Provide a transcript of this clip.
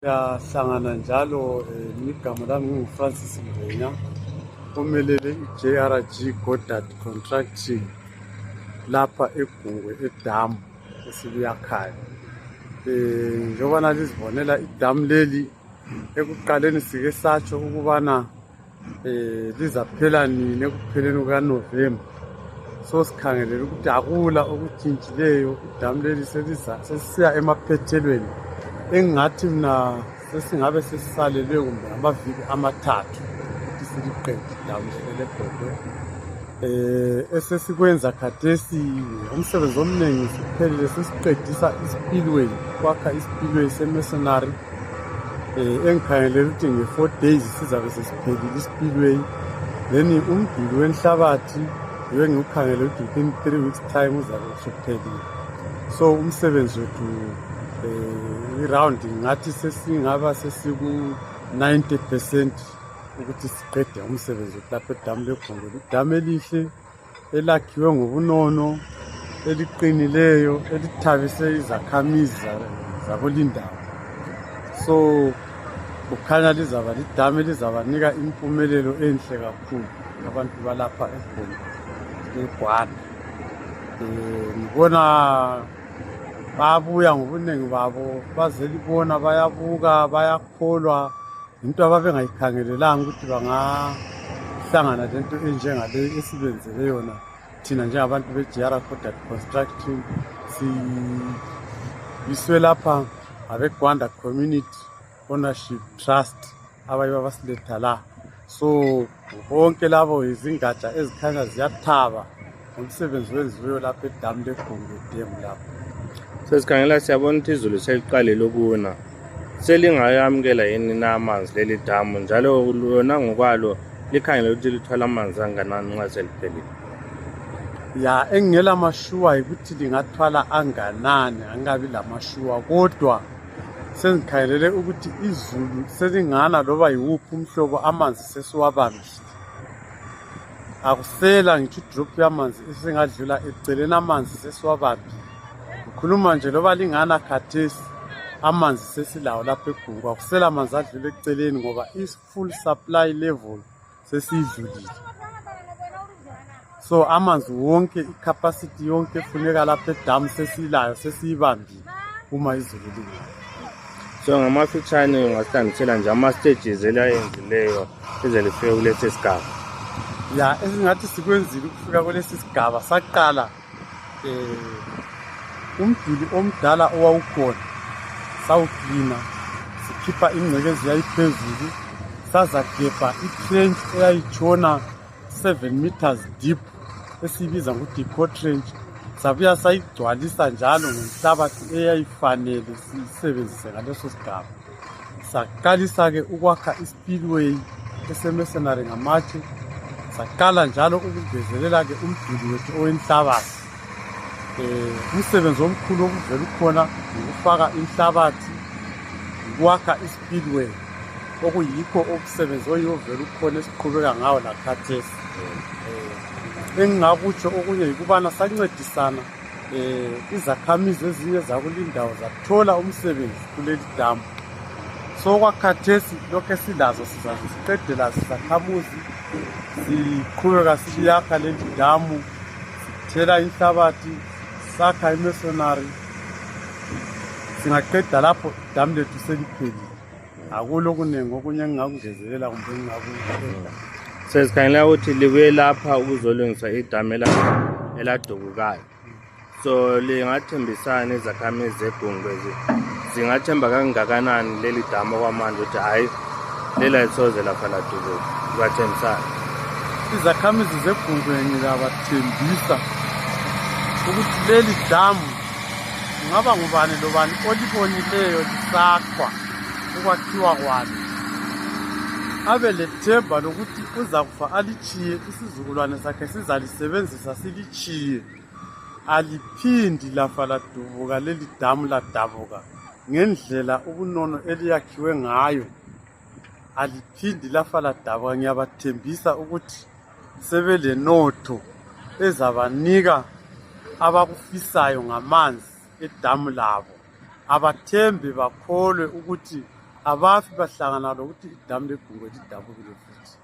Siyahlangana njalo igama lami nginguFrancis Mrenya omelele i-JRG Goddard Contracting lapha eGungwe edamu esibuyakhaya. Njengobana lizibonela idamu leli ekuqaleni sike satsho ukubana lizaphela nini ekupheleni kukaNovemba. So sikhangelele ukuthi akula okutshintshileyo, idamu leli selisiya emaphethelweni engathi mina sesingabe sesisalelwe kumbe amaviki amathathu ukuthi siliqede idamu leGungwe. Esesikwenza khathesi umsebenzi omningi suphelile, sesiqedisa ispillway, kwakha ispillway semasonry. Engikhangelele ukuthi nge4 days sizabe sesiphelile ispillway. Then umduli wenhlabathi ngiwukhangelele ukuthi within 3 weeks time uzabe usuphelile. So umsebenzi wethu i-round ngathi sesingaba sesiku 90% ukuthi siqede umsebenzi wethu lapha edamu leGungwe. Idamu elihle elakhiwe ngobunono, eliqinileyo, elithabise izakhamizi zakulindawo. So kukhanya lizaba lidamu elizabanika impumelelo enhle kakhulu abantu balapha eGungwe eGwanda. Ngibona bayabuya ngobunengi babo, bazelibona, bayabuka, bayakholwa into ababengayikhangelelanga ukuthi bangahlangana lento enjengale esibenzele yona thina njengabantu be-JRG Goddard Constructing. Sibiswe lapha abeGwanda Community Ownership Trust abayibo abasiletha la. So bonke labo izingatsha ezikhanya ziyathaba ngomsebenzi wenziweyo lapha edamu leGungwe dam lapha. Sesikhangela siyabona ukuthi izulu seliqalile ukuna. Selingayamukela yini na amanzi leli damu, njalo lona ngokwalo likhangela ukuthi lithwala amanzi anganani nxa seliphelile? Ya, engingela mashuwa ukuthi lingathwala anganani, angabi lamashuwa, kodwa sengikhangelele ukuthi izulu selingana loba yiwuphi umhlobo amanzi sesiwabambile. Akusela ngitsho drop yamanzi esingadlula eceleni, amanzi sesiwabambile. Ngikhuluma nje loba lingana khathesi amanzi sesilawo lapha eGungwe, akusela amanzi adlula eceleni ngoba i-full supply level sesiyidlulile. So amanzi wonke, i-capacity yonke efuneka lapha edamu sesilayo, sesiyibambile uma izulu lingana. So ngamafitshane ungasihlanganisela nje ama-stages elayenzileyo ize lifike kulesi sigaba? Ya, esingathi sikwenzile ukufika kulesi sigaba, saqala umduli omdala owawukhona sawuklina, sikhipha ingcekezi yayiphezulu, sazagebha i-trench eyayitshona 7 meters deep esiyibiza ngokuthi i-core trench. Sabuya sayigcwalisa njalo ngenhlabathi eyayifanele siyisebenzise ngaleso sigaba. Saqalisa-ke ukwakha ispillway esemasonry ngamatshe. Saqala njalo ukugezelela-ke umduli wethu owenhlabathi. Umsebenzi omkhulu okuvela ukhona ukufaka inhlabathi, ukwakha ispillway, okuyikho okusebenzi oyovela ukhona esiqhubeka ngawo lakhathesi. Engingakutsho okunye yikubana sancedisana izakhamizi ezinye zakulindawo zathola umsebenzi kuleli damu. So kwakhathesi lokhu esilazo sizaze siqedela izakhamuzi, siqhubeka siliyakha leli damu, sithela inhlabathi, sakha imasonry. Singaqeda lapho idamu lethu seliphelile. Akulo kunengi okunye engingakungezelela kumbe engingakungela. Sesikhangela ukuthi libuye lapha ukuzolungisa idamu eladubukayo. So lingathembisana izakhamizi zeGungwe, zingathemba kangakanani leli damu okwamanje ukuthi hayi lela lisoze lafa ladubuka? Bathembisana izakhamizi zeGungwe, ngiyabathembisa ukuthi leli damu kungaba ngubani lobani olibonileyo lisakhwa ukwakhiwa kwalo, abe lethemba lokuthi uza kufa alichiye, isizukulwane sakhe sizalisebenzisa silichiye. Aliphindi lafa ladubuka leli damu, ladabuka ngendlela ubunono eliyakhiwe ngayo, aliphindi lafa ladabuka. Ngiyabathembisa ukuthi sebelenotho ezabanika abakufisayo ngamanzi edamu labo. Abathembe bakholwe ukuthi abafi bahlangana lokuthi idamu leGungwe lidabukile futhi.